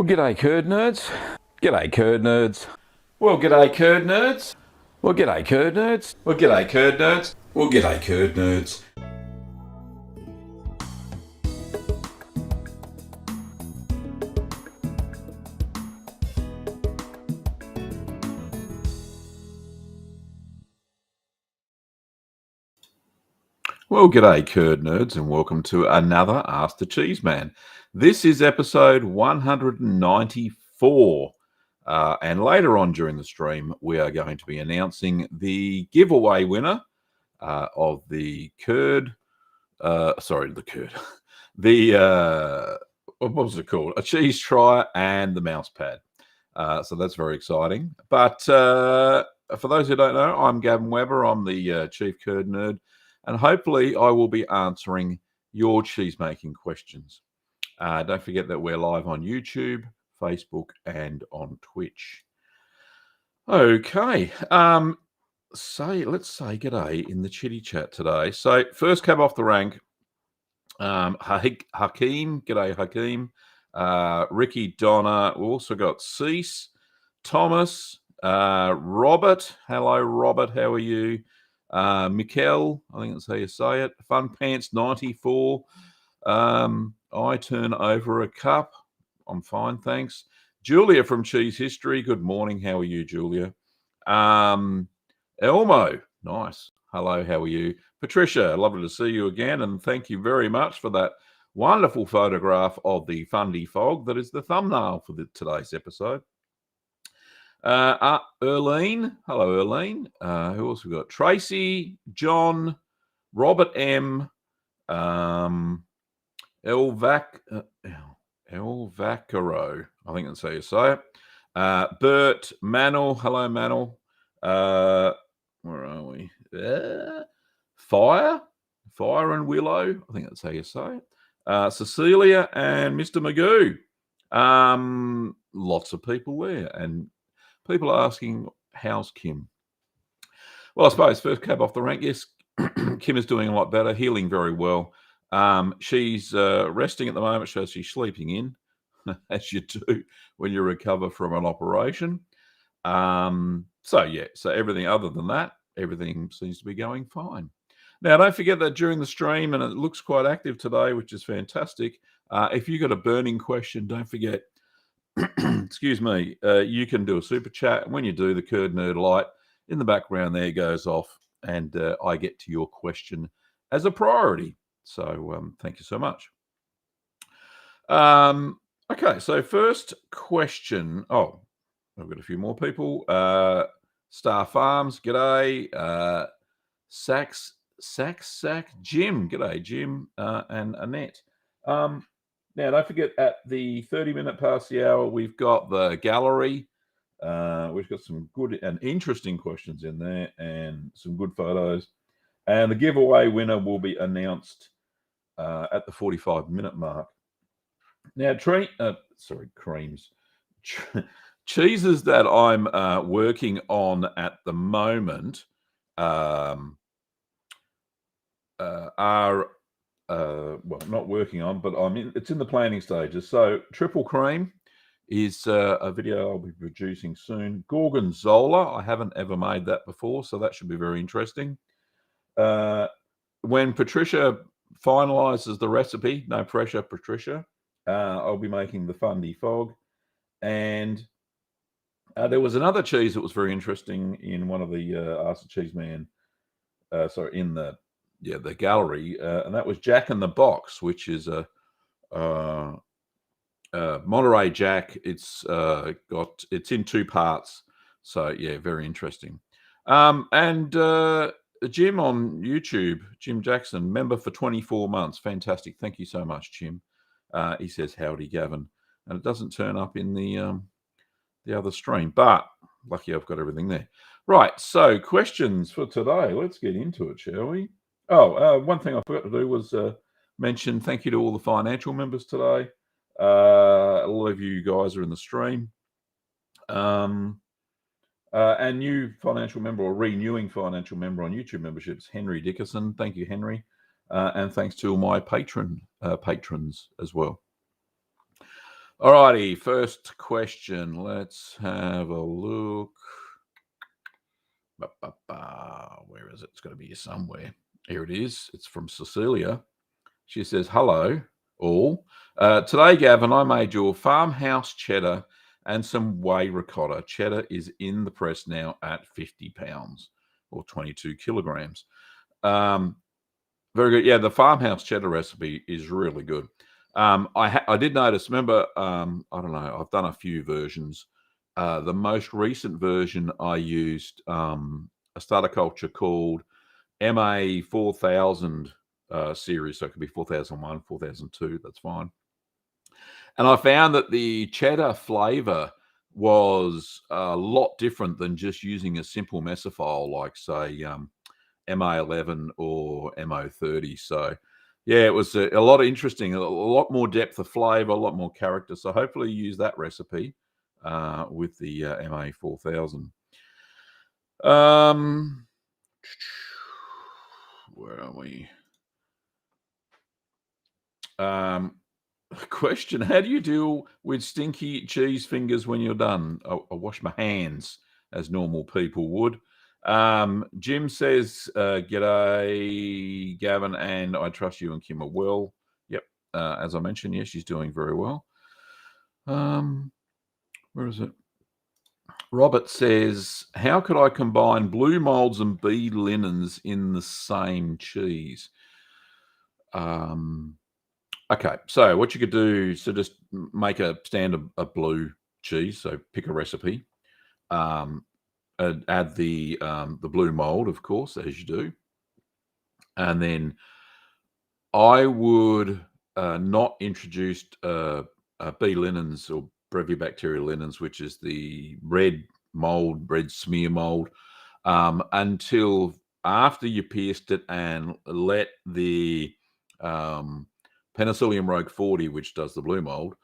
Well, g'day curd nerds. G'day curd nerds. Well, g'day curd nerds. Well, g'day curd nerds. Well, g'day curd nerds. Well, g'day curd nerds. Well, g'day curd nerds, and welcome to another Ask the Cheeseman. This is episode 194. And later on during the stream, we are going to be announcing the giveaway winner of the curd. The what was it called? A cheese try and the mouse pad. So that's very exciting. But for those who don't know, I'm Gavin Weber. I'm the chief curd nerd, and hopefully I will be answering your cheese making questions. Don't forget that we're live on YouTube, Facebook, and on Twitch. Okay. Let's say g'day in the chitty chat today. So first cab off the rank, Hakeem. G'day, Hakeem. Ricky, Donna. We also got Cease, Thomas, Robert. Hello, Robert. How are you? Mikkel, I think that's how you say it. Fun Pants 94. I turn over a cup. I'm fine, thanks. Julia from Cheese History. Good morning. How are you, Julia? Elmo. Nice. Hello, how are you? Patricia, lovely to see you again, and thank you very much for that wonderful photograph of the Fundy Fog that is the thumbnail for today's episode. Erlene. Hello, Erlene. Who else we got? Tracy, John, Robert M, Elvacaro. I think that's how you say it. Bert, Manel. Hello, Manel. Where are we? Fire and Willow. I think that's how you say it. Cecilia and Mr. Magoo. Lots of people there, and people are asking, how's Kim? Well, I suppose first cab off the rank, yes, Kim is doing a lot better, healing very well. She's resting at the moment, so she's sleeping in, as you do when you recover from an operation. So everything other than that, everything seems to be going fine. Now, don't forget that during the stream, and it looks quite active today, which is fantastic. If you've got a burning question, don't forget, excuse me, you can do a super chat. When you do, the curd nerd light in the background there goes off, and I get to your question as a priority. So thank you so much. Okay, so first question. Oh, I've got a few more people. Star Farms, g'day. Sack Jim, g'day Jim, and Annette. Now, don't forget, at the 30-minute past the hour, we've got the gallery. We've got some good and interesting questions in there and some good photos. And the giveaway winner will be announced at the 45-minute mark. Now, creams. Cheeses that I'm working on at the moment are not working on, but it's in the planning stages. So triple cream is a video I'll be producing soon. Gorgonzola, I haven't ever made that before, so that should be very interesting. When Patricia finalizes the recipe, no pressure, Patricia, I'll be making the Fundy Fog. And there was another cheese that was very interesting in one of the Ask the Cheeseman, in the gallery, and that was Jack in the Box, which is a Monterey Jack. It's in two parts, so yeah, very interesting. And Jim on YouTube, Jim Jackson, member for 24 months, fantastic. Thank you so much, Jim. He says howdy, Gavin, and it doesn't turn up in the other stream, but lucky I've got everything there. Right, so questions for today. Let's get into it, shall we? Oh, one thing I forgot to do was mention thank you to all the financial members today. A lot of you guys are in the stream. And new financial member or renewing financial member on YouTube memberships, Henry Dickerson. Thank you, Henry. And thanks to all my patrons as well. All righty, first question. Let's have a look. Where is it? It's got to be here somewhere. Here it is. It's from Cecilia. She says, hello, all. Today, Gavin, I made your farmhouse cheddar and some whey ricotta. Cheddar is in the press now at 50 pounds or 22 kilograms. Very good. Yeah, the farmhouse cheddar recipe is really good. I did notice, remember, I don't know, I've done a few versions. The most recent version I used a starter culture called MA 4000 series. So it could be 4001, 4002, that's fine. And I found that the cheddar flavor was a lot different than just using a simple mesophile like, say, MA11 or MO30. So, yeah, it was a lot of interesting, a lot more depth of flavor, a lot more character. So hopefully you use that recipe with the MA4000. Where are we? Question: how do you deal with stinky cheese fingers when you're done? I wash my hands as normal people would. Jim says, g'day, Gavin, and I trust you and Kim are well. Yep. As I mentioned, yes, she's doing very well. Where is it? Robert says, how could I combine blue molds and bee linens in the same cheese? Okay, so what you could do, so just make a standard blue cheese. So pick a recipe, add the blue mold, of course, as you do, and then I would not introduce bee linens or Brevibacteria linens, which is the red mold, red smear mold, until after you pierced it and let the Penicillium rogue 40, which does the blue mold,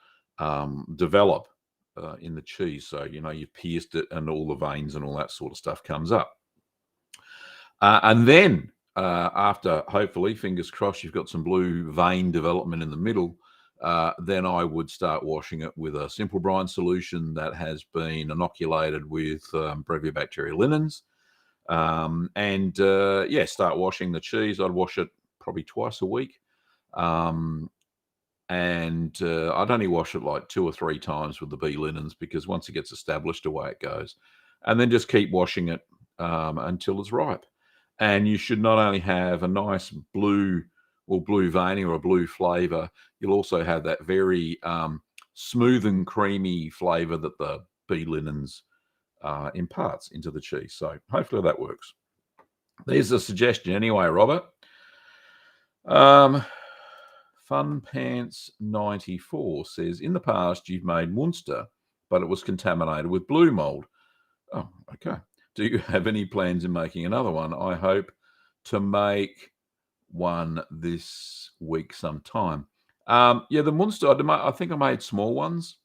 develop in the cheese. So, you've pierced it and all the veins and all that sort of stuff comes up. And then after, hopefully, fingers crossed, you've got some blue vein development in the middle, then I would start washing it with a simple brine solution that has been inoculated with Brevibacteria linens. Start washing the cheese. I'd wash it probably twice a week. I'd only wash it like 2 or 3 times with the bee linens, because once it gets established, away it goes. And then just keep washing it until it's ripe. And you should not only have a nice blue or blue veining or a blue flavor, you'll also have that very smooth and creamy flavor that the bee linens imparts into the cheese. So hopefully that works. There's a suggestion anyway, Robert. Fun Pants 94 says, in the past you've made Munster, but it was contaminated with blue mold. Oh, okay. Do you have any plans in making another one? I hope to make one this week sometime. The Munster, I think I made small ones.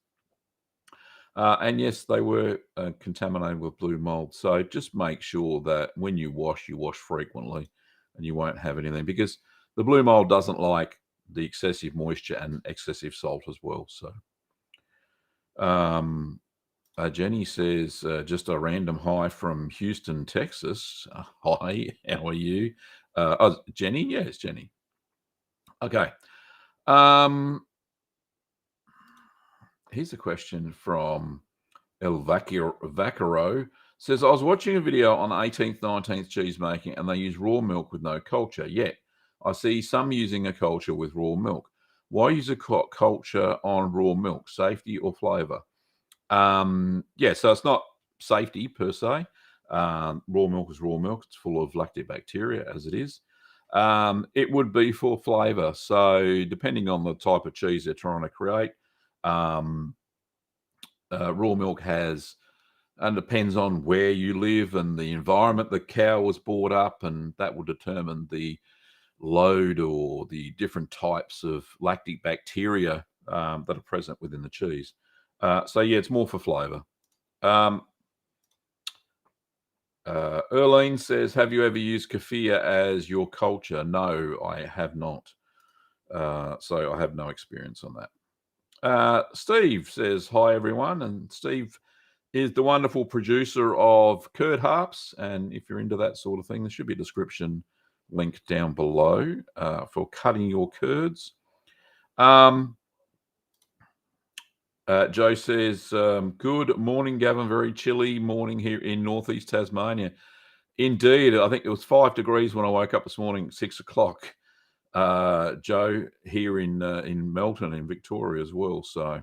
And yes, they were contaminated with blue mold. So just make sure that when you wash frequently and you won't have anything, because the blue mold doesn't like the excessive moisture and excessive salt as well. So Jenny says, just a random hi from Houston, Texas. Hi, how are you? Jenny? Yes, Jenny. Okay. Here's a question from El Vaquero. Says, I was watching a video on 18th, 19th cheese making, and they use raw milk with no culture. Yet I see some using a culture with raw milk. Why use a culture on raw milk? Safety or flavor? So it's not safety per se. Raw milk is raw milk. It's full of lactobacteria, as it is. It would be for flavor. So depending on the type of cheese they're trying to create, raw milk has, and depends on where you live and the environment the cow was brought up, and that will determine the load or the different types of lactic bacteria that are present within the cheese. It's more for flavor. Erlene says, have you ever used Kefir as your culture? No, I have not. So I have no experience on that. Steve says, hi, everyone. And Steve is the wonderful producer of curd harps. And if you're into that sort of thing, there should be a description link down below for cutting your curds. Joe says, good morning, Gavin. Very chilly morning here in northeast Tasmania. Indeed, I think it was 5 degrees when I woke up this morning, 6 o'clock. Joe, here in Melton in Victoria as well. So,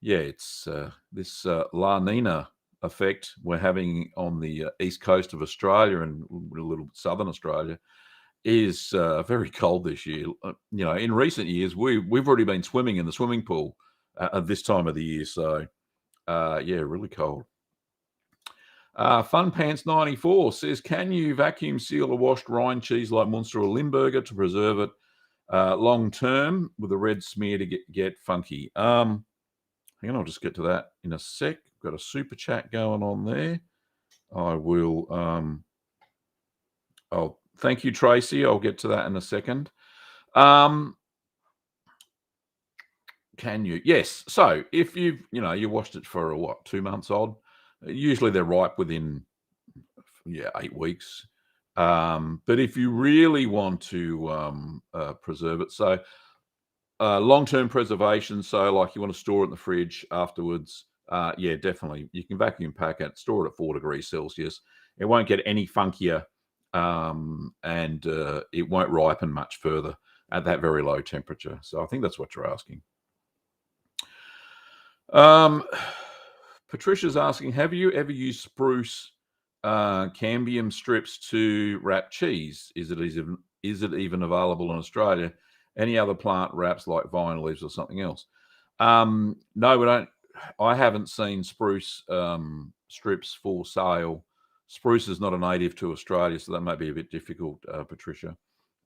yeah, it's this La Nina effect we're having on the east coast of Australia and a little bit southern Australia is very cold this year. You know, in recent years, we've already been swimming in the swimming pool at this time of the year. So, yeah, really cold. Fun Pants 94 says, can you vacuum seal a washed rind cheese like Munster or Limburger to preserve it long term with a red smear to get funky? Hang on, I'll just get to that in a sec. Got a super chat going on there. I will. Oh, thank you, Tracy. I'll get to that in a second. Can you? Yes. So if you washed it for what, 2 months old, usually they're ripe within 8 weeks. But if you really want to preserve it, so long-term preservation, so like you want to store it in the fridge afterwards, yeah, definitely. You can vacuum pack it, store it at 4 degrees Celsius. It won't get any funkier, and it won't ripen much further at that very low temperature. So I think that's what you're asking. Patricia's asking, have you ever used spruce cambium strips to wrap cheese? Is it even available in Australia? Any other plant wraps like vine leaves or something else? No, we don't. I haven't seen spruce strips for sale. Spruce is not a native to Australia, so that may be a bit difficult, Patricia.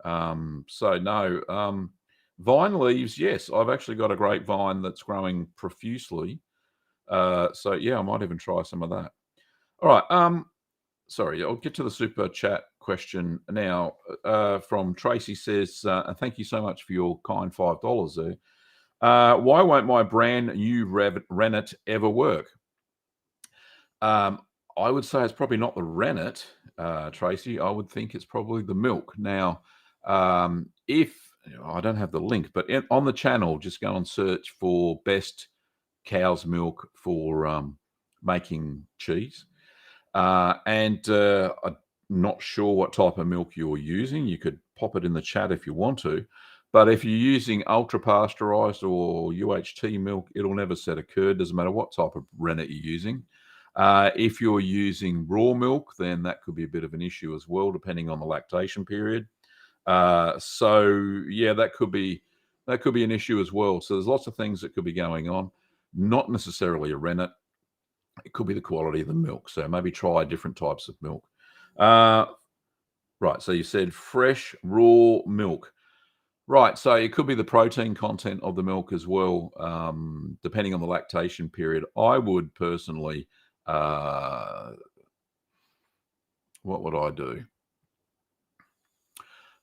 So no. Vine leaves, yes. I've actually got a great vine that's growing profusely. So yeah, I might even try some of that. All right. Sorry, I'll get to the super chat question now. From Tracy says, thank you so much for your kind $5 there. Why won't my brand new rennet ever work? I would say it's probably not the rennet, Tracy. I would think it's probably the milk. Now, if I don't have the link, but on the channel, just go and search for best cow's milk for making cheese. And I'm not sure what type of milk you're using. You could pop it in the chat if you want to. But if you're using ultra pasteurized or UHT milk, it'll never set a curd. Doesn't matter what type of rennet you're using. If you're using raw milk, then that could be a bit of an issue as well, depending on the lactation period. So yeah, that could be an issue as well. So there's lots of things that could be going on. Not necessarily a rennet. It could be the quality of the milk. So maybe try different types of milk. Right. So you said fresh raw milk. Right. So it could be the protein content of the milk as well, depending on the lactation period. I would personally, what would I do?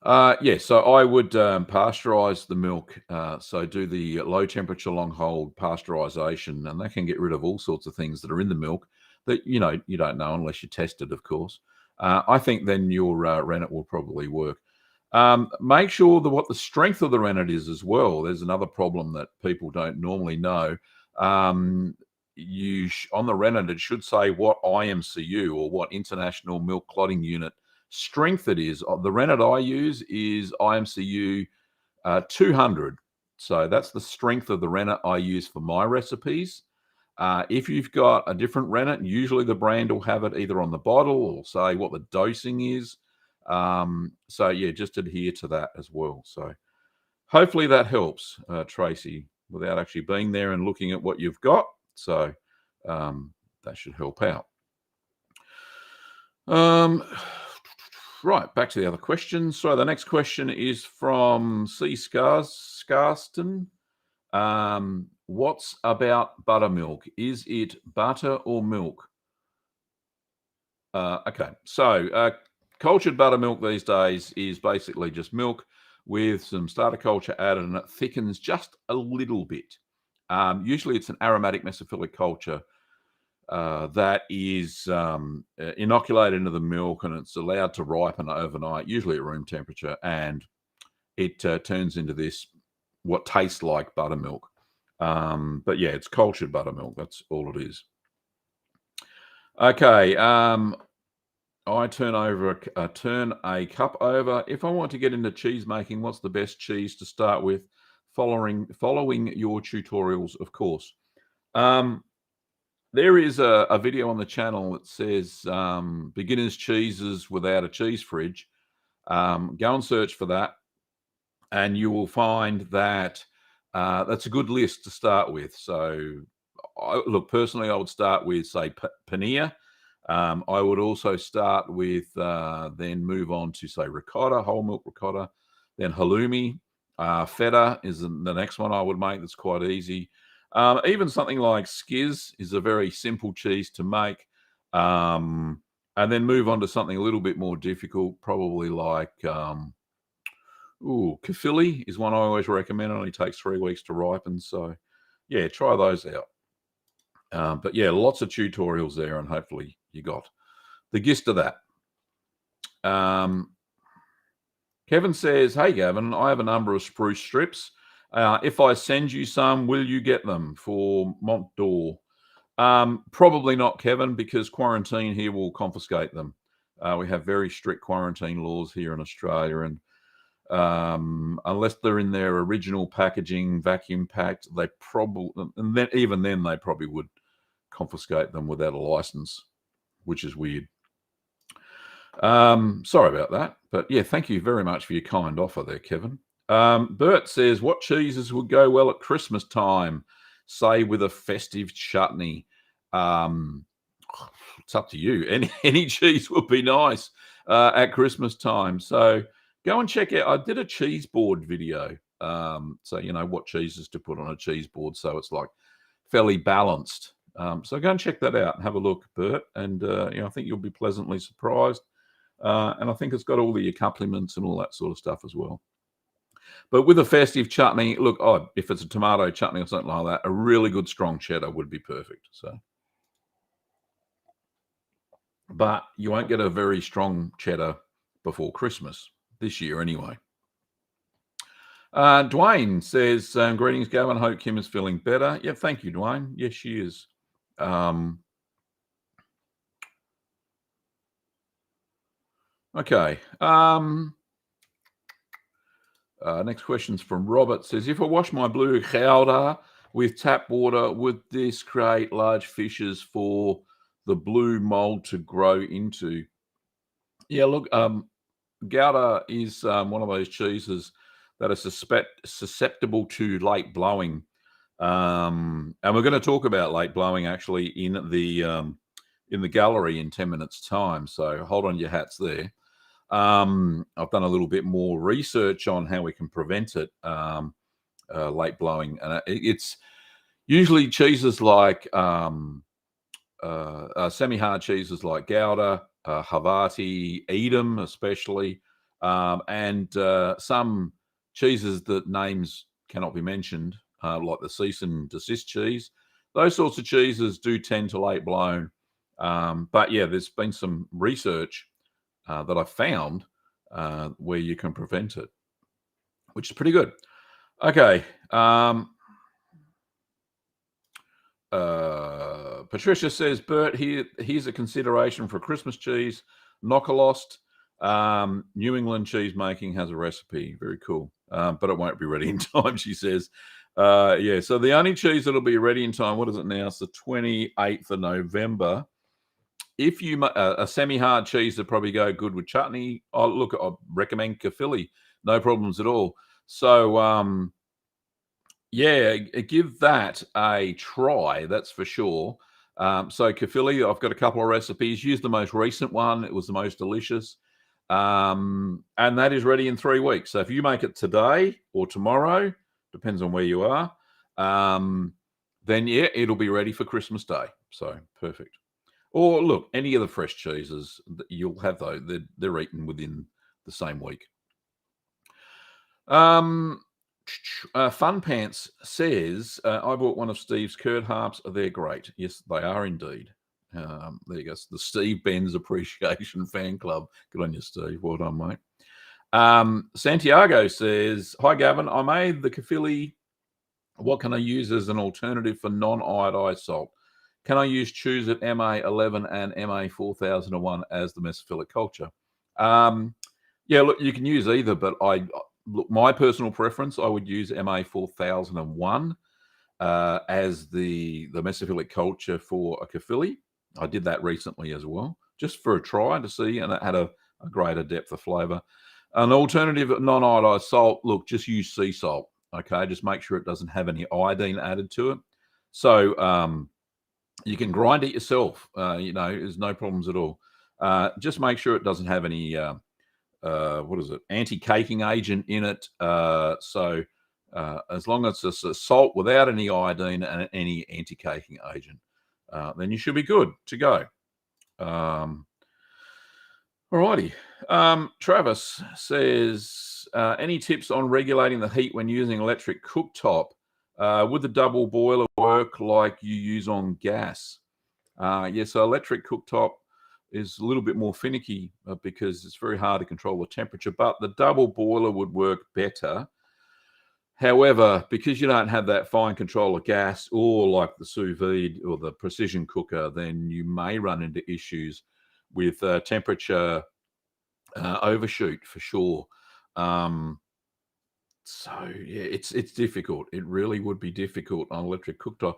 So I would pasteurize the milk. So do the low temperature long hold pasteurization, and that can get rid of all sorts of things that are in the milk that you don't know unless you test it, of course. I think then your rennet will probably work. Make sure what the strength of the rennet is as well. There's another problem that people don't normally know. On the rennet, it should say what IMCU or what International Milk Clotting Unit strength it is. The rennet I use is IMCU 200. So that's the strength of the rennet I use for my recipes. If you've got a different rennet, usually the brand will have it either on the bottle or say what the dosing is. So yeah, just adhere to that as well. So hopefully that helps, Tracy, without actually being there and looking at what you've got. So that should help out. Right, back to the other questions. So the next question is from C. Scarston. What's about buttermilk? Is it butter or milk? Okay, so cultured buttermilk these days is basically just milk with some starter culture added, and it thickens just a little bit. Usually it's an aromatic mesophilic culture that is inoculated into the milk, and it's allowed to ripen overnight, usually at room temperature, and it turns into this, what tastes like buttermilk. But yeah, it's cultured buttermilk. That's all it is. Okay. I turn a cup over. If I want to get into cheese making, what's the best cheese to start with? Following your tutorials, of course. There is a video on the channel that says beginner's cheeses without a cheese fridge. Go and search for that, and you will find that that's a good list to start with. So, look, personally, I would start with, say, paneer. I would also start with, then move on to, say, ricotta, whole milk ricotta, then halloumi. Feta is the next one I would make. That's quite easy. Even something like schiz is a very simple cheese to make. And then move on to something a little bit more difficult, probably like, Kefir is one I always recommend. It only takes 3 weeks to ripen. So, yeah, try those out. But yeah, lots of tutorials there, and hopefully you got the gist of that. Kevin says, hey, Gavin, I have a number of spruce strips. If I send you some, will you get them for Mont d'Or? Probably not, Kevin, because quarantine here will confiscate them. We have very strict quarantine laws here in Australia, and unless they're in their original packaging, vacuum packed, they probably, and then even then they probably would confiscate them without a license, which is weird. Sorry about that, but yeah, thank you very much for your kind offer there, Kevin. Bert says, what cheeses would go well at Christmas time, say with a festive chutney? It's up to you. Any cheese would be nice at Christmas time. So go and check out. I did a cheese board video. So you know what cheeses to put on a cheese board, so it's like fairly balanced. So go and check that out and have a look, Bert. And I think you'll be pleasantly surprised. And I think it's got all the accompaniments and all that sort of stuff as well. But with a festive chutney, look, if it's a tomato chutney or something like that, a really good strong cheddar would be perfect. So, but you won't get a very strong cheddar before Christmas this year anyway. Dwayne says, greetings, Gavin. Hope Kim is feeling better. Yeah, thank you, Dwayne. Yes, she is. Okay. Next question's from Robert. Says, if I wash my blue gouda with tap water, would this create large fishes for the blue mold to grow into? Yeah, look, Gouda is one of those cheeses that are susceptible to late blowing. And we're going to talk about late blowing actually in the gallery in 10 minutes time. So hold on your hats there. I've done a little bit more research on how we can prevent it, late blowing. And it's usually cheeses like semi-hard cheeses like Gouda, Havarti, Edam especially, and some cheeses that names cannot be mentioned, like the cease and desist cheese. Those sorts of cheeses do tend to late blown. But yeah, there's been some research that I found where you can prevent it, which is pretty good. Okay. Patricia says, Bert, here's a consideration for Christmas cheese. Knockalost. New England cheese making has a recipe. Very cool. But it won't be ready in time, she says. Yeah, so the only cheese that'll be ready in time, what is it now? It's the 28th of November. If you a semi-hard cheese that probably go good with chutney, look, I recommend Kefir. No problems at all. So, yeah, give that a try. That's for sure. So Kefir, I've got a couple of recipes. Use the most recent one. It was the most delicious. And that is ready in 3 weeks. So if you make it today or tomorrow, depends on where you are, then yeah, it'll be ready for Christmas Day. So perfect. Or look, any of the fresh cheeses, you'll have those. They're eaten within the same week. Fun Pants says, I bought one of Steve's curd harps. They're great. Yes, they are indeed. There you go. The Steve Benz Appreciation Fan Club. Good on you, Steve. Well done, mate. Santiago says, hi, Gavin. I made the Kefir. What can I use as an alternative for non-iodized salt? Can I use Choose It MA11 and MA4001 as the mesophilic culture? Yeah, look, you can use either, but look, my personal preference, I would use MA4001 as the mesophilic culture for a Kefir. I did that recently as well, just for a try to see, and it had a greater depth of flavour. An alternative non-iodized salt, look, just use sea salt. Okay, just make sure it doesn't have any iodine added to it. So you can grind it yourself. There's no problems at all. Just make sure it doesn't have any anti-caking agent in it. So as long as it's a salt without any iodine and any anti-caking agent, then you should be good to go. Alrighty. Travis says, any tips on regulating the heat when using electric cooktop? Would the double boiler work like you use on gas? So electric cooktop is a little bit more finicky because it's very hard to control the temperature, but the double boiler would work better. However, because you don't have that fine control of gas or like the sous vide or the precision cooker, then you may run into issues with temperature overshoot for sure. It's difficult. It really would be difficult on electric cooktop.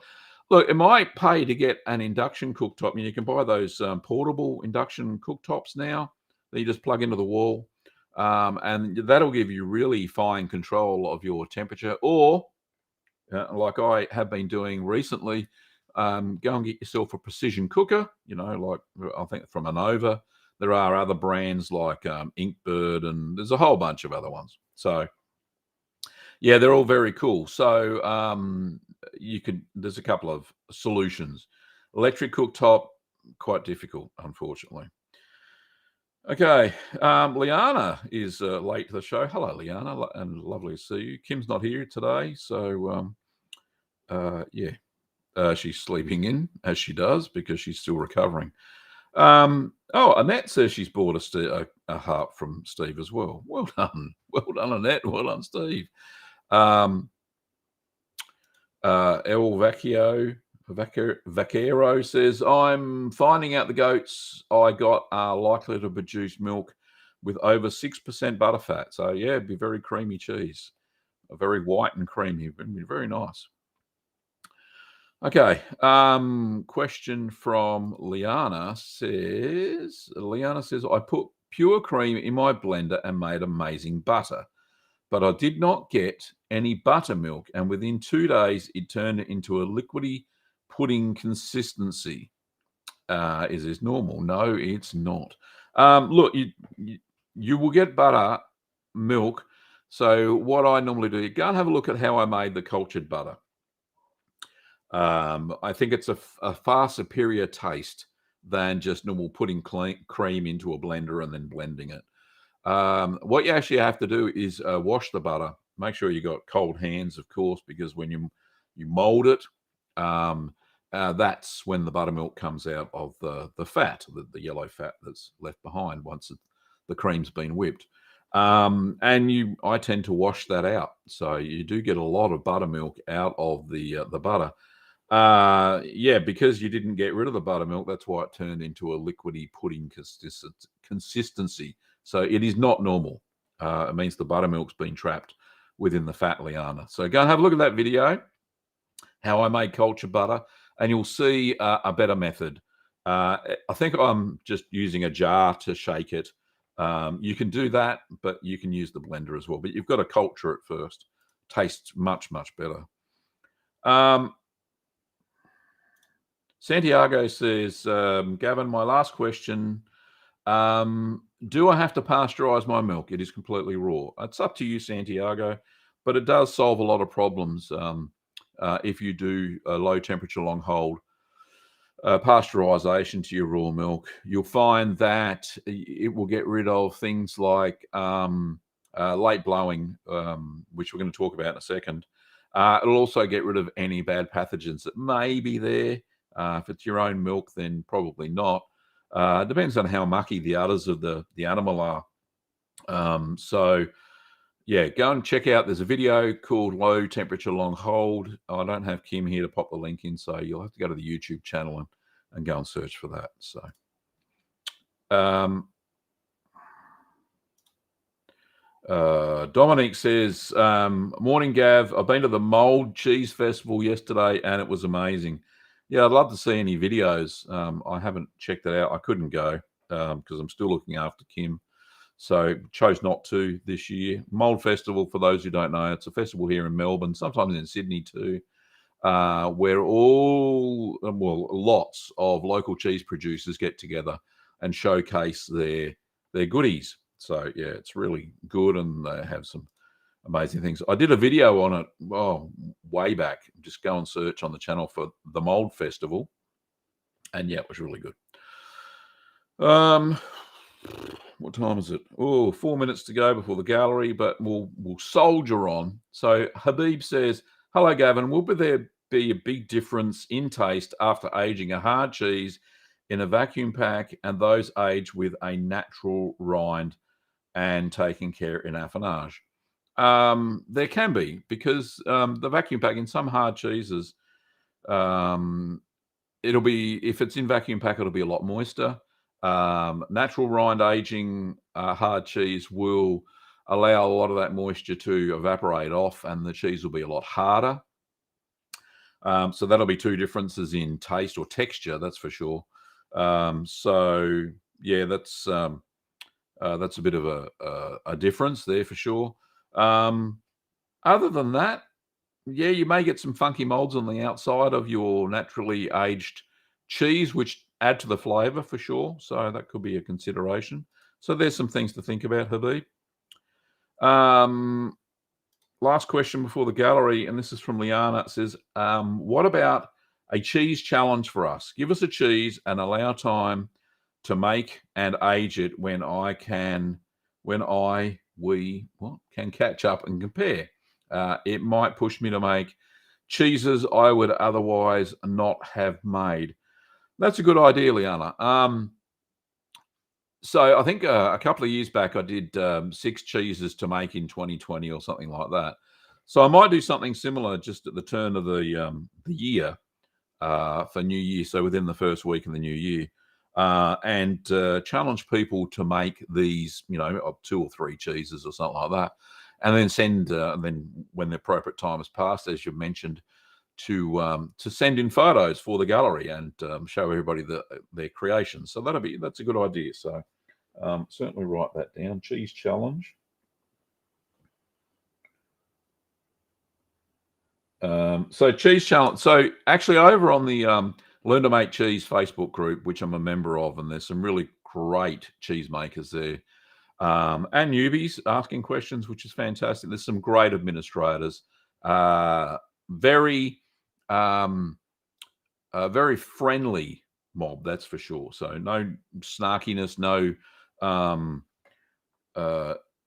Look, it might pay to get an induction cooktop. I mean, you can buy those portable induction cooktops now that you just plug into the wall, and that'll give you really fine control of your temperature. Or, like I have been doing recently, go and get yourself a precision cooker. Like I think from Anova. There are other brands like Inkbird, and there's a whole bunch of other ones. So, yeah, they're all very cool. So there's a couple of solutions. Electric cooktop, quite difficult, unfortunately. Okay, Liana is late to the show. Hello, Liana, and lovely to see you. Kim's not here today, so she's sleeping in, as she does, because she's still recovering. Annette says she's bought a harp from Steve as well. Well done, Annette. Well done, Steve. El Vaquero says, I'm finding out the goats I got are likely to produce milk with over 6% butterfat. So yeah, it'd be very creamy cheese, very white and creamy. It'd be very nice. Okay, question from Liana says, I put pure cream in my blender and made amazing butter, but I did not get any buttermilk, and within 2 days it turned into a liquidy pudding consistency. Is this normal? No, it's not. Look, you will get buttermilk. So what I normally do, go and have a look at how I made the cultured butter. I think it's a far superior taste than just normal putting cream into a blender and then blending it. What you actually have to do is wash the butter. Make sure you got cold hands, of course, because when you mold it, that's when the buttermilk comes out of the fat, the yellow fat that's left behind once the cream's been whipped. I tend to wash that out, so you do get a lot of buttermilk out of the butter. Because you didn't get rid of the buttermilk, that's why it turned into a liquidy pudding consistency. So it is not normal. It means the buttermilk's been trapped within the fat, Liana. So go and have a look at that video, how I made culture butter, and you'll see a better method. I think I'm just using a jar to shake it. You can do that, but you can use the blender as well. But you've got to culture it first. Tastes much, much better. Santiago says, Gavin, my last question, do I have to pasteurize my milk? It is completely raw. It's up to you, Santiago, but it does solve a lot of problems if you do a low temperature long hold pasteurization to your raw milk. You'll find that it will get rid of things like late blowing, which we're going to talk about in a second. It'll also get rid of any bad pathogens that may be there. If it's your own milk, then probably not. It depends on how mucky the udders of the animal are. So, yeah, go and check out. There's a video called Low Temperature Long Hold. I don't have Kim here to pop the link in, so you'll have to go to the YouTube channel and go and search for that. So, Dominic says, morning, Gav. I've been to the Mold Cheese Festival yesterday, and it was amazing. Yeah, I'd love to see any videos. I haven't checked it out. I couldn't go because I'm still looking after Kim. So chose not to this year. Mold Festival, for those who don't know, it's a festival here in Melbourne, sometimes in Sydney too, where lots of local cheese producers get together and showcase their goodies. So yeah, it's really good, and they have some amazing things. I did a video on it way back. Just go and search on the channel for the Mold Festival, and yeah, it was really good. What time is it? 4 minutes to go before the gallery, but we'll soldier on. So Habib says, hello, Gavin. Will there be a big difference in taste after aging a hard cheese in a vacuum pack and those aged with a natural rind and taken care in affinage? There can be, because the vacuum pack in some hard cheeses, it'll be, if it's in vacuum pack, it'll be a lot moister. Natural rind aging hard cheese will allow a lot of that moisture to evaporate off, and the cheese will be a lot harder. So that'll be two differences in taste or texture, that's for sure. So yeah, that's a bit of a difference there for sure. Other than that, yeah, you may get some funky molds on the outside of your naturally aged cheese, which add to the flavor for sure. So that could be a consideration. So there's some things to think about, Habib. Last question before the gallery, and this is from Liana. It says, what about a cheese challenge for us? Give us a cheese and allow time to make and age it when we can catch up and compare. It might push me to make cheeses I would otherwise not have made. That's a good idea, Liana. So I think a couple of years back, I did 6 cheeses to make in 2020 or something like that. So I might do something similar just at the turn of the year for New Year. So within the first week of the new year, and challenge people to make these, 2 or 3 cheeses or something like that, and then send. Then when the appropriate time has passed, as you mentioned, to send in photos for the gallery and show everybody their creations. So that's a good idea. So certainly write that down. Cheese challenge. So cheese challenge. So actually, over on the Learn to Make Cheese Facebook group, which I'm a member of, and there's some really great cheese makers there, and newbies asking questions, which is fantastic. There's some great administrators. Very friendly mob, that's for sure. So no snarkiness, no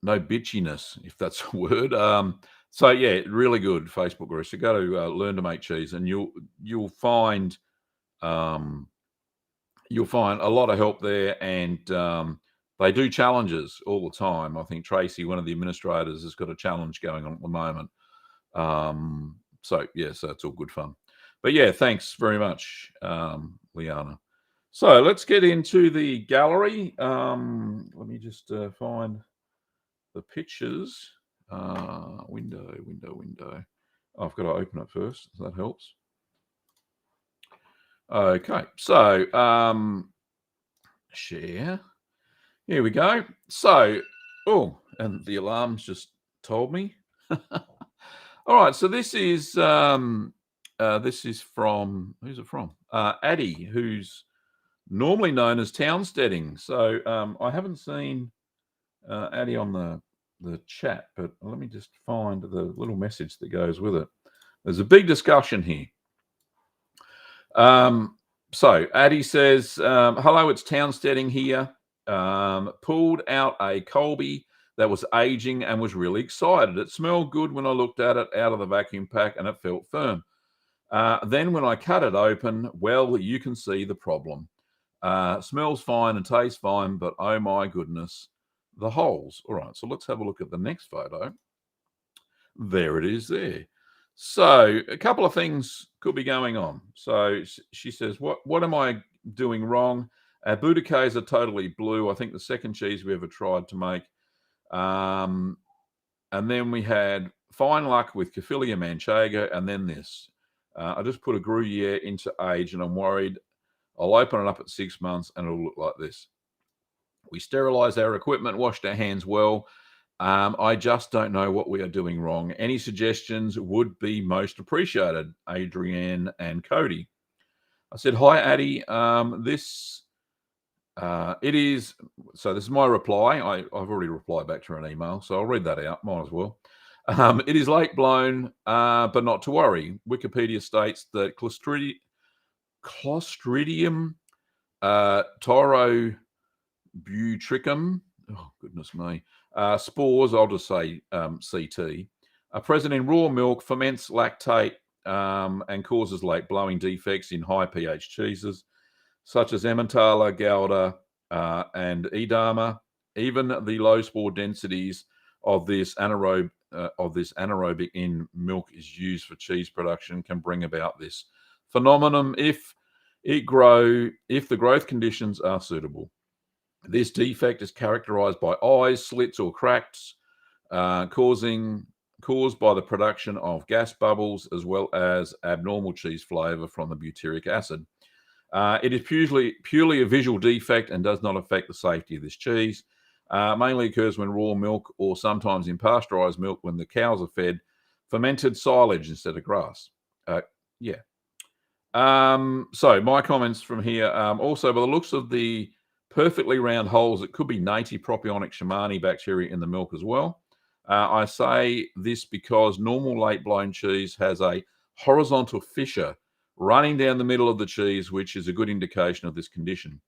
bitchiness, if that's a word. So yeah, really good Facebook group. So go to Learn to Make Cheese, and you'll find a lot of help there, and they do challenges all the time. I think Tracy, one of the administrators, has got a challenge going on at the moment. So yeah, so it's all good fun. But yeah, thanks very much, Liana. So let's get into the gallery. Let me just find the pictures. Window. Oh, I've got to open it first, so that helps. Okay, so share. Here we go. So, and the alarm's just told me. All right, so this is from, who's it from? Addie, who's normally known as Townsteading. So I haven't seen Addie on the chat, but let me just find the little message that goes with it. There's a big discussion here. So Addie says, hello, it's Townsteading here. Pulled out a Colby that was aging and was really excited. It smelled good when I looked at it out of the vacuum pack and it felt firm. Then when I cut it open, well, you can see the problem. Smells fine and tastes fine, but oh my goodness, the holes. All right, so let's have a look at the next photo. There it is there. So a couple of things could be going on. So she says, what am I doing wrong? Our boudicaes are totally blue. I think the second cheese we ever tried to make. And then we had fine luck with Kefir Manchego, and then this. I just put a Gruyere into age, and I'm worried I'll open it up at 6 months, and it'll look like this. We sterilised our equipment, washed our hands well. I just don't know what we are doing wrong. Any suggestions would be most appreciated, Adrienne and Cody. I said, hi, Addie. It is, so this is my reply. I've already replied back to her an email, so I'll read that out. Might as well. It is late blown, but not to worry. Wikipedia states that Clostridium taurobutricum, oh goodness me, spores, I'll just say CT, are present in raw milk, ferments lactate, and causes late blowing defects in high pH cheeses, such as Emmentaler, Gouda, and Edama. Even the low spore densities of this anaerobic in milk is used for cheese production can bring about this phenomenon if the growth conditions are suitable. This defect is characterized by eyes, slits, or cracks, caused by the production of gas bubbles as well as abnormal cheese flavor from the butyric acid. It is purely a visual defect and does not affect the safety of this cheese. Mainly occurs when raw milk, or sometimes in pasteurized milk when the cows are fed fermented silage instead of grass. So my comments from here. Also, by the looks of the perfectly round holes, it could be native propionic Shimani bacteria in the milk as well. I say this because normal late blown cheese has a horizontal fissure running down the middle of the cheese, which is a good indication of this condition.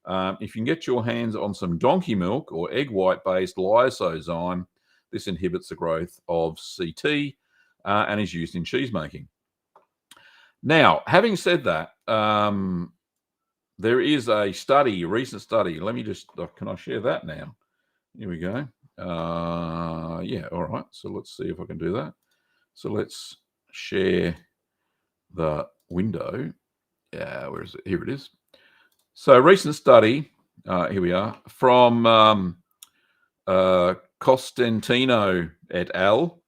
If you can get your hands on some donkey milk or egg white-based lysozyme, this inhibits the growth of CT and is used in cheese making. Now, having said that, there is a recent study. Let me just, can I share that now? Here we go. Yeah, all right. So let's see if I can do that. So let's share the window. Where is it? Here it is. So recent study, here we are, from Costantino et al.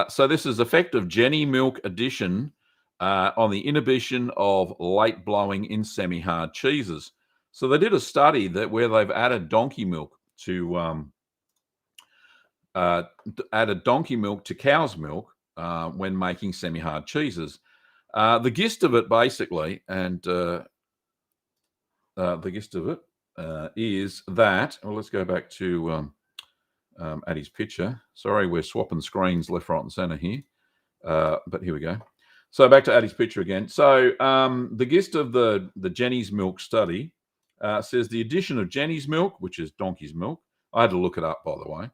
So this is effect of Jenny milk addition on the inhibition of late blowing in semi-hard cheeses. So they did a study where they've added donkey milk to cow's milk when making semi-hard cheeses. The gist of it, basically, and the gist of it is that. Well, let's go back to Addie's picture. Sorry, we're swapping screens left, right, and center here, but here we go. So back to Addie's picture again. So the gist of the Jenny's milk study says the addition of Jenny's milk, which is donkey's milk, I had to look it up, by the way,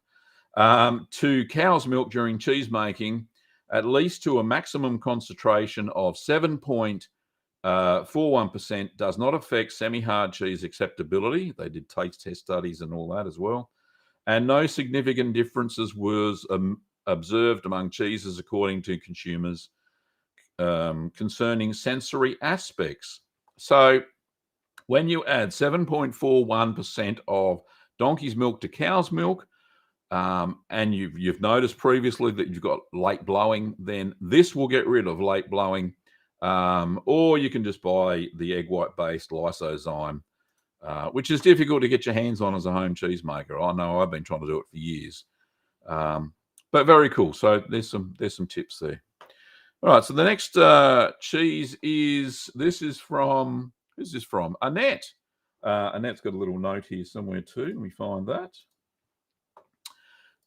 to cow's milk during cheese making, at least to a maximum concentration of 7.41%, does not affect semi-hard cheese acceptability. They did taste test studies and all that as well. And no significant differences was observed among cheeses according to consumers concerning sensory aspects. So when you add 7.41% of donkey's milk to cow's milk, and you've noticed previously that you've got late blowing, then this will get rid of late blowing, or you can just buy the egg white based lysozyme, which is difficult to get your hands on as a home cheese maker. I know I've been trying to do it for years, but very cool. So there's some tips there. All right, so the next cheese is, who's this from? Annette. Annette's got a little note here somewhere too. Let me find that.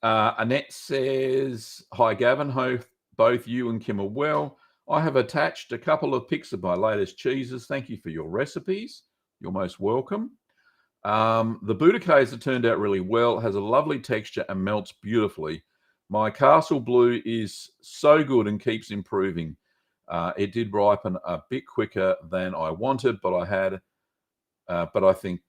Annette says, hi, Gavin. Hope both you and Kim are well. I have attached a couple of pics of my latest cheeses. Thank you for your recipes. You're most welcome. The Budakaiser turned out really well, has a lovely texture and melts beautifully. My Castle Blue is so good and keeps improving. It did ripen a bit quicker than I wanted, but I think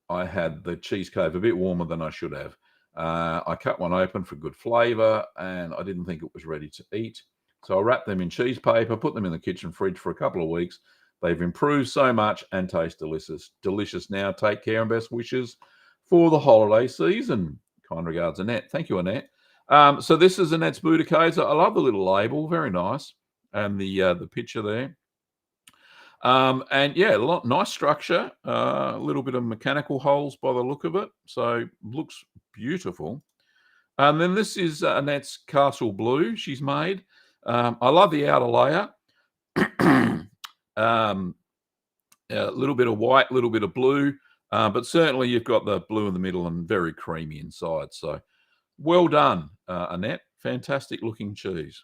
I had the cheese cave a bit warmer than I should have. I cut one open for good flavour, and I didn't think it was ready to eat. So I wrapped them in cheese paper, put them in the kitchen fridge for a couple of weeks. They've improved so much and taste delicious. Delicious now. Take care and best wishes for the holiday season. Kind regards, Annette. Thank you, Annette. So this is Annette's Budakaiser. I love the little label. Very nice. And the picture there. And yeah, nice structure. A little bit of mechanical holes by the look of it. So looks beautiful. And then this is Annette's Castle Blue she's made. I love the outer layer. A little bit of white, a little bit of blue, but certainly you've got the blue in the middle and very creamy inside. So well done, Annette. Fantastic looking cheese.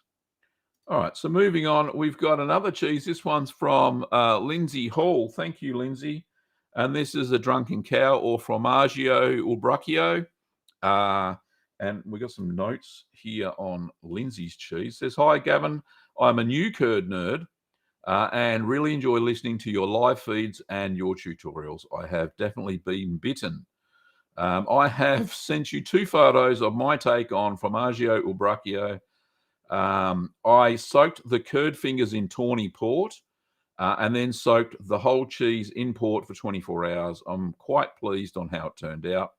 All right, so moving on, we've got another cheese. This one's from Lindsay Hall. Thank you, Lindsay. And this is a Drunken Cow or Formaggio Ubracchio. And we got some notes here on Lindsay's cheese. It says, hi, Gavin. I'm a new curd nerd and really enjoy listening to your live feeds and your tutorials. I have definitely been bitten. I have sent you 2 photos of my take on Formaggio Ubracchio. I soaked the curd fingers in tawny port and then soaked the whole cheese in port for 24 hours. I'm quite pleased on how it turned out.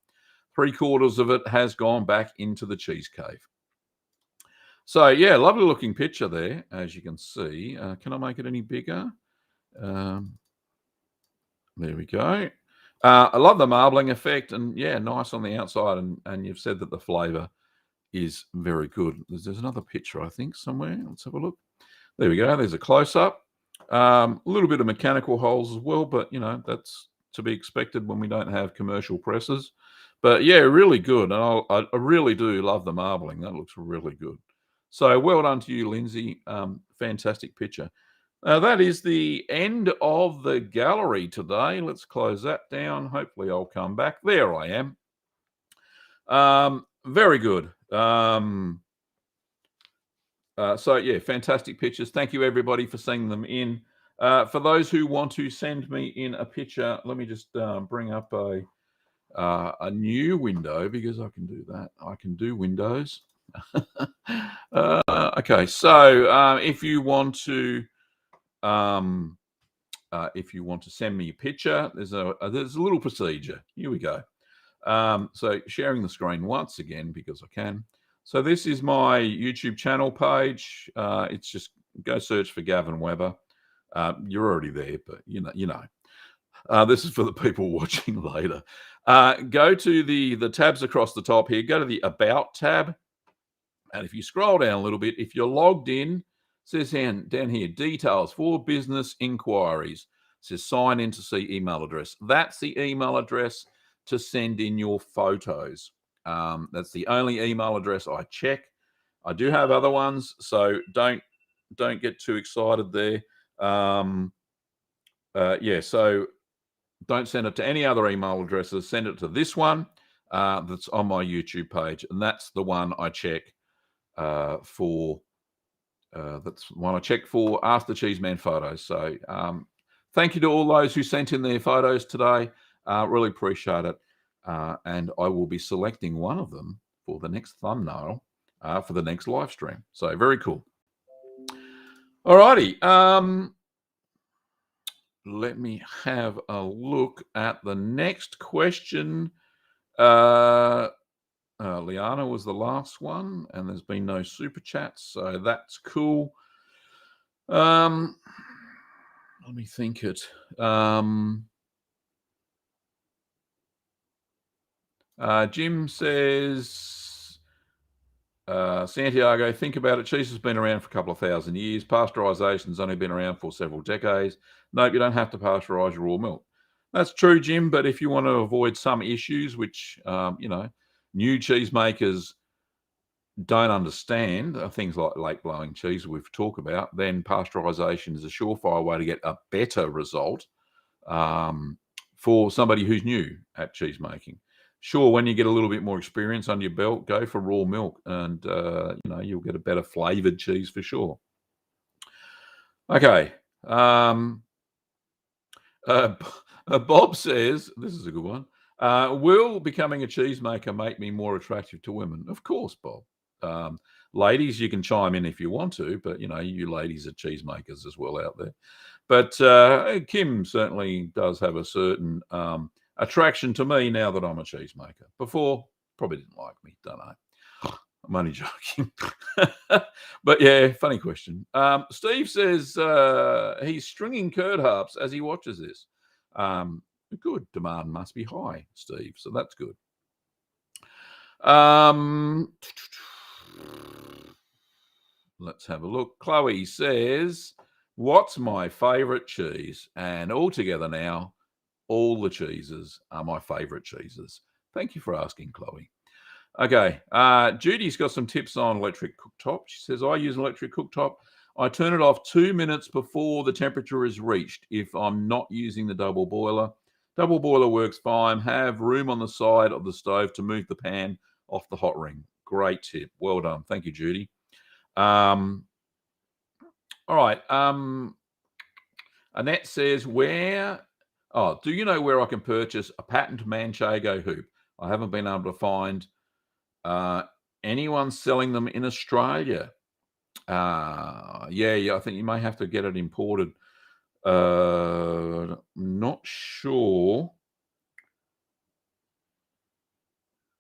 3/4 of it has gone back into the cheese cave. So yeah, lovely looking picture there, as you can see. Can I make it any bigger? There we go. I love the marbling effect, and yeah, nice on the outside. And you've said that the flavour is very good. There's another picture, I think, somewhere. Let's have a look. There we go. There's a close-up. A little bit of mechanical holes as well, but you know that's to be expected when we don't have commercial presses. But yeah, really good. And I really do love the marbling. That looks really good. So well done to you, Lindsay. Fantastic picture. That is the end of the gallery today. Let's close that down. Hopefully I'll come back. There I am. Very good. So yeah, fantastic pictures. Thank you everybody for sending them in. For those who want to send me in a picture, let me just bring up a new window because I can do that. I can do windows. Okay, so if you want to send me a picture, there's a little procedure. Here we go. So sharing the screen once again because I can. So this is my YouTube channel page. It's just go search for Gavin Weber. You're already there, but you know. This is for the people watching later. Go to the tabs across the top here. Go to the About tab. And if you scroll down a little bit, if you're logged in, it says down here, details for business inquiries. It says sign in to see email address. That's the email address to send in your photos. That's the only email address I check. I do have other ones, so don't get too excited there. Yeah, so don't send it to any other email addresses. Send it to this one that's on my YouTube page, and that's the one I check for. That's the one I check for Ask the Cheeseman photos. So thank you to all those who sent in their photos today. Really appreciate it. And I will be selecting one of them for the next thumbnail for the next live stream. So very cool. All righty. Let me have a look at the next question. Liana was the last one, and there's been no super chats, so that's cool. Let me think it. Jim says, Santiago, think about it. Cheese has been around for a couple of thousand years. Pasteurization's only been around for several decades. Nope, you don't have to pasteurize your raw milk. That's true, Jim, but if you want to avoid some issues, which, new cheesemakers don't understand, things like late blowing cheese we've talked about, then pasteurization is a surefire way to get a better result for somebody who's new at cheese making. Sure, when you get a little bit more experience under your belt, go for raw milk, and you'll get a better flavored cheese for sure. Okay. Bob says, this is a good one. Will becoming a cheesemaker make me more attractive to women? Of course, Bob. Ladies, you can chime in if you want to, but you ladies are cheesemakers as well out there. But Kim certainly does have a certain attraction to me now that I'm a cheesemaker. Before, probably didn't like me, don't know. I'm only joking. But yeah, funny question. Steve says he's stringing curd harps as he watches this. Good. Demand must be high, Steve. So that's good. Let's have a look. Chloe says, what's my favourite cheese? And all together now, all the cheeses are my favourite cheeses. Thank you for asking, Chloe. Okay. Judy's got some tips on electric cooktop. She says, I use an electric cooktop. I turn it off 2 minutes before the temperature is reached if I'm not using the double boiler. Double boiler works fine. Have room on the side of the stove to move the pan off the hot ring. Great tip. Well done. Thank you, Judy. All right. Annette says, do you know where I can purchase a patent Manchego hoop? I haven't been able to find anyone selling them in Australia. Yeah, I think you may have to get it imported. Not sure.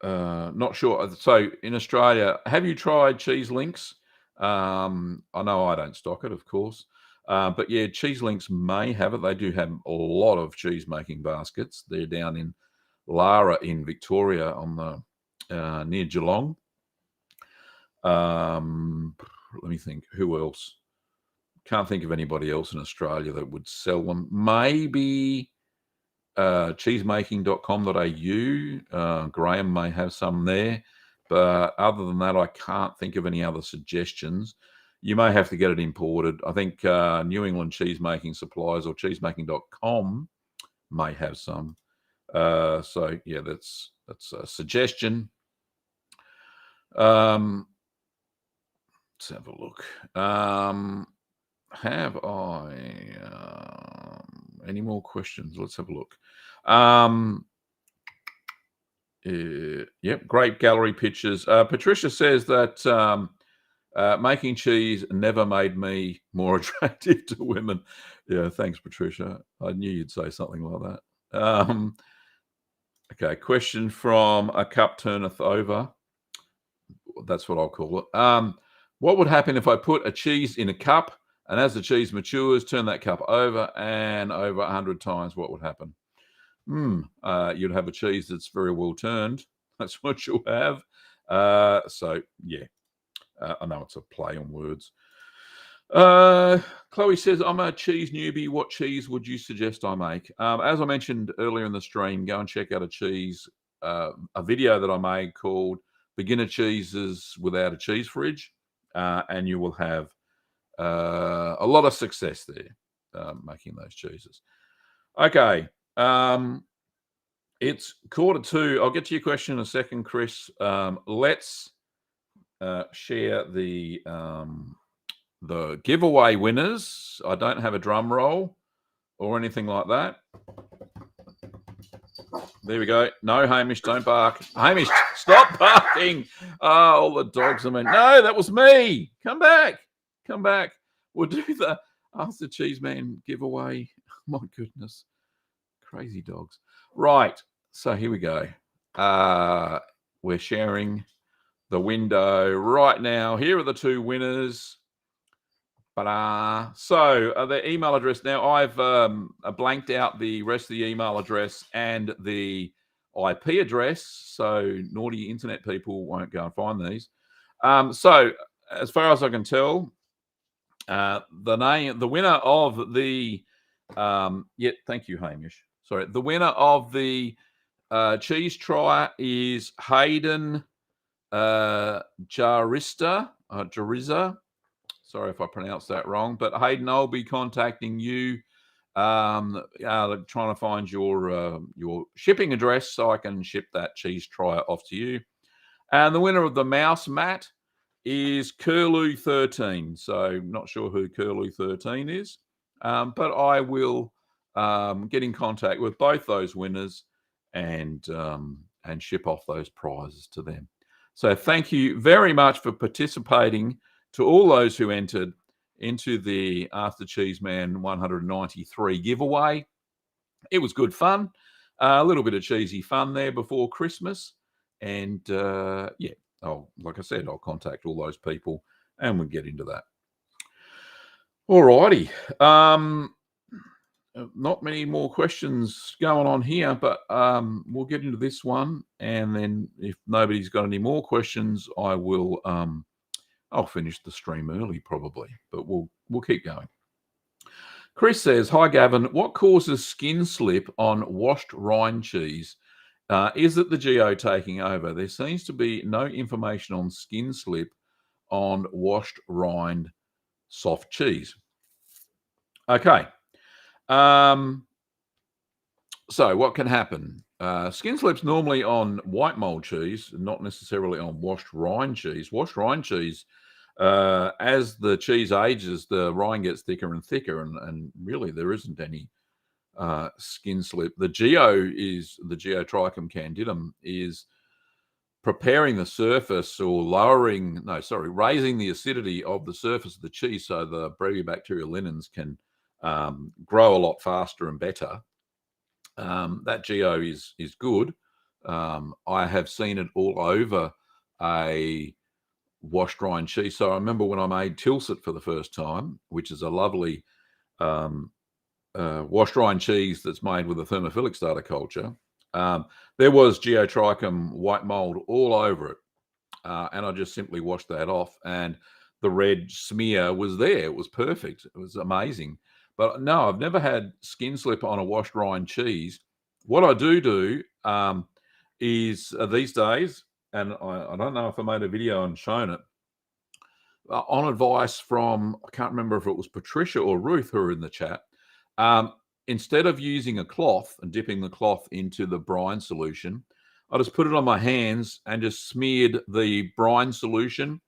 Not sure. So in Australia, have you tried Cheese Links? I know I don't stock it, of course. But yeah, Cheese Links may have it. They do have a lot of cheese making baskets. They're down in Lara in Victoria on the near Geelong. Let me think. Who else? Can't think of anybody else in Australia that would sell them. Maybe cheesemaking.com.au. Graham may have some there. But other than that, I can't think of any other suggestions. You may have to get it imported. I think New England Cheesemaking Supplies or cheesemaking.com may have some. So, yeah, that's a suggestion. Let's have a look. Have I any more questions? Let's have a look. Yep, great gallery pictures. Patricia says that making cheese never made me more attractive to women. Yeah, thanks, Patricia. I knew you'd say something like that. Okay, question from A Cup Turneth Over. That's what I'll call it. What would happen if I put a cheese in a cup, and as the cheese matures, turn that cup over and over 100 times? What would happen? You'd have a cheese that's very well turned. That's what you'll have. So, yeah, I know it's a play on words. Chloe says, I'm a cheese newbie. What cheese would you suggest I make? As I mentioned earlier in the stream, go and check out a video that I made called Beginner Cheeses Without a Cheese Fridge, and you will have a lot of success there making those cheeses. Okay. It's 1:45. I'll get to your question in a second, Chris. Let's share the giveaway winners. I don't have a drum roll or anything like that. There we go. No, Hamish, don't bark. Hamish, stop barking. All the dogs are mean. No, that was me. Come back. Come back. We'll do the Ask the Cheeseman giveaway. My goodness. Crazy dogs. Right. So here we go. We're sharing the window right now. Here are the two winners. So the email address. Now I've blanked out the rest of the email address and the IP address, so naughty internet people won't go and find these. So as far as I can tell, the winner of the thank you, Hamish. Sorry, the winner of the cheese try is Hayden Jarista. Sorry if I pronounced that wrong, but Hayden, I'll be contacting you trying to find your shipping address so I can ship that cheese trier off to you. And the winner of the mouse mat is Curlew13. So not sure who Curlew13 is, but I will get in contact with both those winners and ship off those prizes to them. So thank you very much for participating to all those who entered into the After Cheeseman 193 giveaway. It was good fun. A little bit of cheesy fun there before Christmas. And yeah, like I said, I'll contact all those people and we'll get into that. All righty. Not many more questions going on here, but we'll get into this one. And then if nobody's got any more questions, I will I'll finish the stream early probably, but we'll keep going. Chris says, hi Gavin, what causes skin slip on washed rind cheese? Is it the geo taking over? There seems to be no information on skin slip on washed rind soft cheese. Okay. So what can happen? Skin slip's normally on white mold cheese, not necessarily on washed rind cheese. Washed rind cheese, as the cheese ages, the rind gets thicker and thicker, and really there isn't any skin slip. The Geotrichum candidum is preparing the surface or raising the acidity of the surface of the cheese so the brevibacterial linens can grow a lot faster and better. That geo is good. I have seen it all over a washed rind cheese. So I remember when I made Tilsit for the first time, which is a lovely washed rind cheese that's made with a thermophilic starter culture. There was Geotrichum white mold all over it. And I just simply washed that off and the red smear was there. It was perfect. It was amazing. But no, I've never had skin slip on a washed rind cheese. What I do is these days, and I don't know if I made a video and shown it, on advice from, I can't remember if it was Patricia or Ruth who are in the chat, instead of using a cloth and dipping the cloth into the brine solution, I just put it on my hands and just smeared the brine solution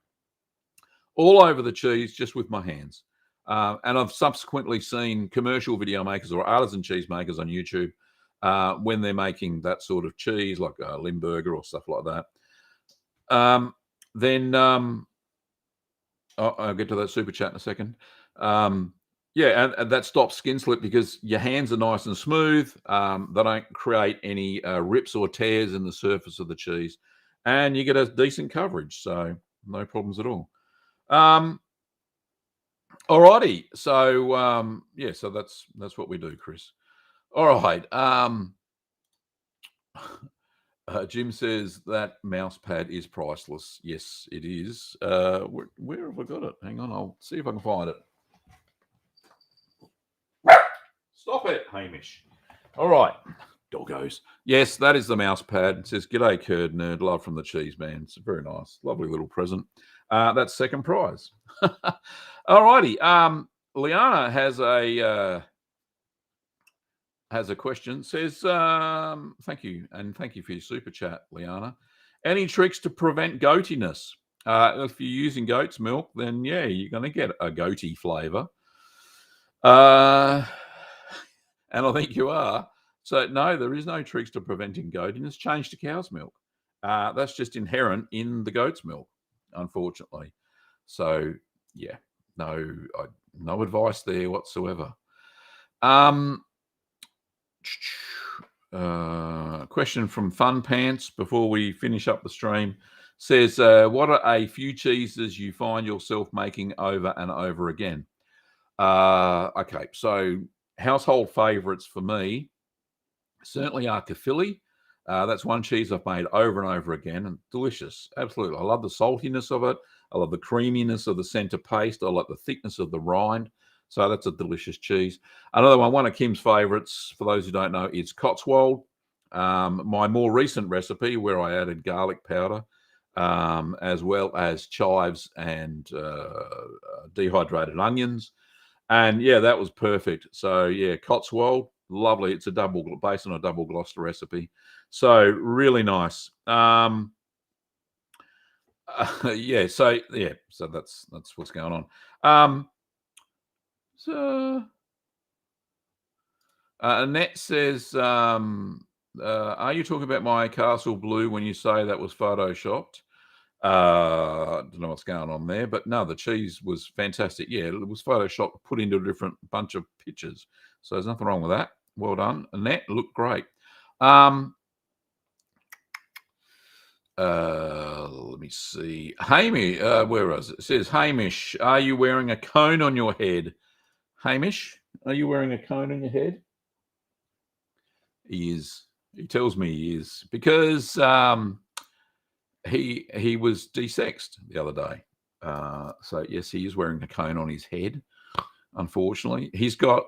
all over the cheese just with my hands. And I've subsequently seen commercial video makers or artisan cheese makers on YouTube when they're making that sort of cheese, like Limburger or stuff like that. I'll get to that super chat in a second. Yeah, and that stops skin slip because your hands are nice and smooth. They don't create any rips or tears in the surface of the cheese. And you get a decent coverage, so no problems at all. Alrighty, so yeah, so that's what we do, Chris. All right. Jim says that mouse pad is priceless. Yes, it is. Where have I got it? Hang on, I'll see if I can find it. Stop it, Hamish. All right, doggos. Yes, that is the mouse pad. It says, "G'day, Curd Nerd. Love from the Cheeseman." It's very nice, lovely little present. That's second prize. All righty. Liana has a question. Says, thank you, and thank you for your super chat, Liana. Any tricks to prevent goatiness? If you're using goat's milk, then yeah, you're going to get a goaty flavour. And I think you are. So no, there is no tricks to preventing goatiness. Change to cow's milk. That's just inherent in the goat's milk, unfortunately. So yeah, no advice there whatsoever. Question from Fun Pants before we finish up the stream says, what are a few cheeses you find yourself making over and over again? Okay, so household favorites for me certainly are Kefir. That's one cheese I've made over and over again, and delicious. Absolutely. I love the saltiness of it. I love the creaminess of the center paste. I like the thickness of the rind. So that's a delicious cheese. Another one of Kim's favorites, for those who don't know, is Cotswold. My more recent recipe where I added garlic powder, as well as chives and dehydrated onions. And yeah, that was perfect. So yeah, Cotswold, lovely. It's based on a double Gloucester recipe. So really nice. Yeah, so that's what's going on. So Annette says, are you talking about my castle blue when you say that was photoshopped? Don't know what's going on there, but no, the cheese was fantastic. Yeah, it was photoshopped, put into a different bunch of pictures. So there's nothing wrong with that. Well done. Annette, looked great. Let me see. Hamish, where is it? It says, Hamish, are you wearing a cone on your head? Hamish, are you wearing a cone on your head? He is. He tells me he is, because he was desexed the other day. So yes, he is wearing a cone on his head. Unfortunately, he's got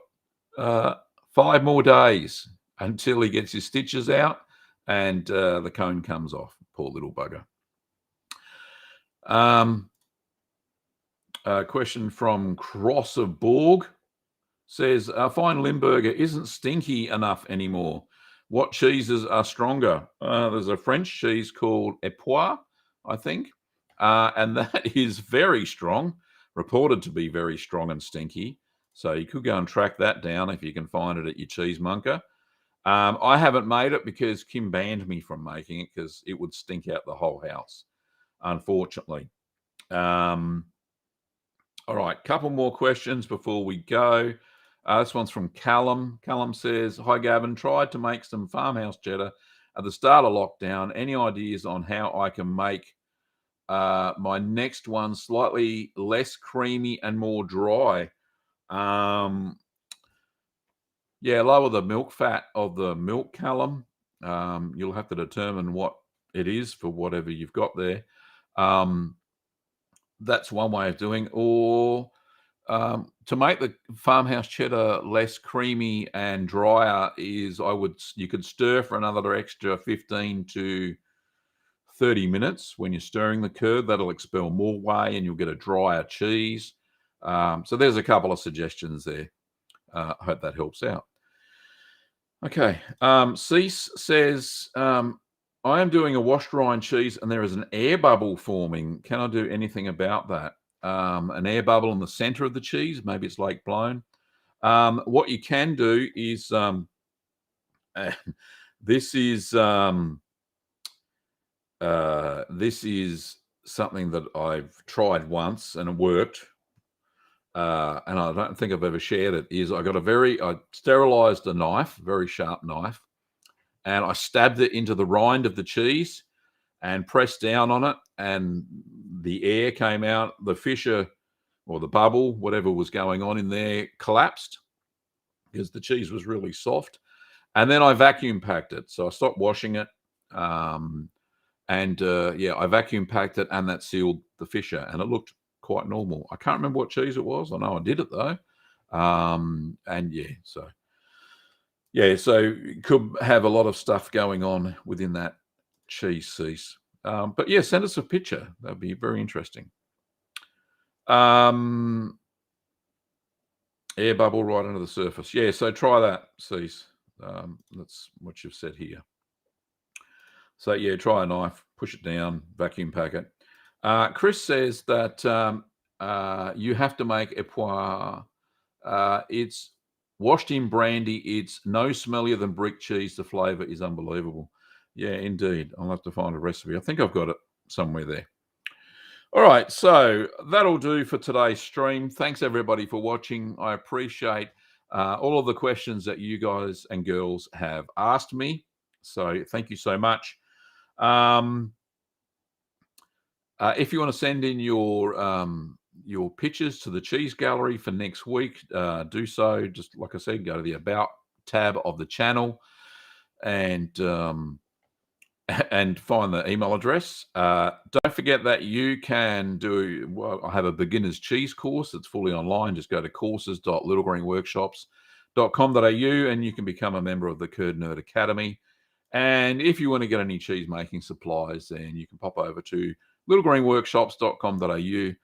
5 more days until he gets his stitches out and the cone comes off. Poor little bugger. A question from Cross of Borg says, fine Limburger isn't stinky enough anymore. What cheeses are stronger? There's a French cheese called Epoix, I think, and that is very strong, reported to be very strong and stinky. So you could go and track that down if you can find it at your cheesemonger. I haven't made it because Kim banned me from making it because it would stink out the whole house, unfortunately. All right, couple more questions before we go. This one's from Callum. Callum says, hi, Gavin. Tried to make some farmhouse cheddar at the start of lockdown. Any ideas on how I can make my next one slightly less creamy and more dry? Yeah, lower the milk fat of the milk, Callum. You'll have to determine what it is for whatever you've got there. That's one way of doing. Or to make the farmhouse cheddar less creamy and drier is you could stir for another extra 15 to 30 minutes when you're stirring the curd. That'll expel more whey and you'll get a drier cheese. So there's a couple of suggestions there. I hope that helps out. Okay. Cease says, I am doing a washed rind cheese and there is an air bubble forming. Can I do anything about that? An air bubble in the center of the cheese. Maybe it's lake blown. What you can do is this is something that I've tried once and it worked. And I don't think I've ever shared it. I sterilized a knife, very sharp knife, and I stabbed it into the rind of the cheese and pressed down on it, and the air came out. The fissure or the bubble, whatever was going on in there, collapsed because the cheese was really soft. And then I vacuum packed it. So I stopped washing it. I vacuum packed it, and that sealed the fissure, and it looked quite normal. I can't remember what cheese it was. I know I did it though. So you could have a lot of stuff going on within that cheese cease. But yeah, send us a picture. That'd be very interesting. Air bubble right under the surface. Yeah, so try that, cease. That's what you've said here. So yeah, try a knife, push it down, vacuum pack it. Chris says that you have to make Epoix. It's washed in brandy. It's no smellier than brick cheese. The flavor is unbelievable. Yeah, indeed. I'll have to find a recipe. I think I've got it somewhere there. All right, so that'll do for today's stream. Thanks everybody for watching. I appreciate all of the questions that you guys and girls have asked me. So thank you so much. If you want to send in your pictures to the Cheese Gallery for next week, do so. Just like I said, go to the About tab of the channel and find the email address. Don't forget that you can I have a beginner's cheese course that's fully online. Just go to courses.littlegreenworkshops.com.au and you can become a member of the Curd Nerd Academy. And if you want to get any cheese making supplies, then you can pop over to littlegreenworkshops.com.au.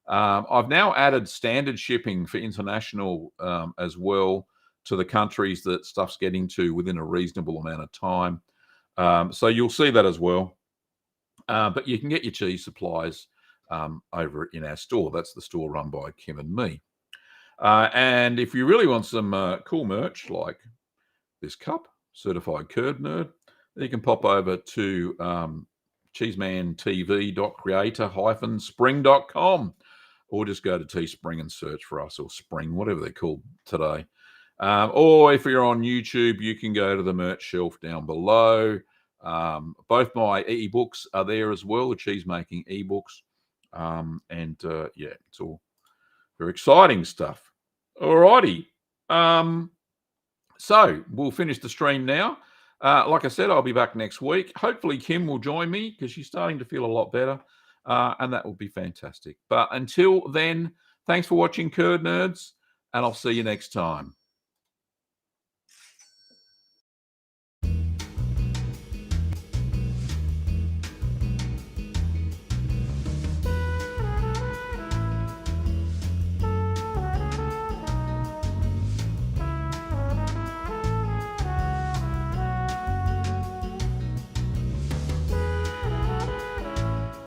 I've now added standard shipping for international as well to the countries that stuff's getting to within a reasonable amount of time. So you'll see that as well. But you can get your cheese supplies over in our store. That's the store run by Kim and me. And if you really want some cool merch like this cup, Certified Curd Nerd, you can pop over to cheesemantv.creator-spring.com, or just go to Teespring and search for us, or Spring, whatever they're called today. Or if you're on YouTube, you can go to the merch shelf down below. Both my ebooks are there as well, the cheese making ebooks. Yeah, it's all very exciting stuff. Alrighty. So we'll finish the stream now. Like I said, I'll be back next week. Hopefully Kim will join me because she's starting to feel a lot better. And that will be fantastic. But until then, thanks for watching, Curd Nerds, and I'll see you next time.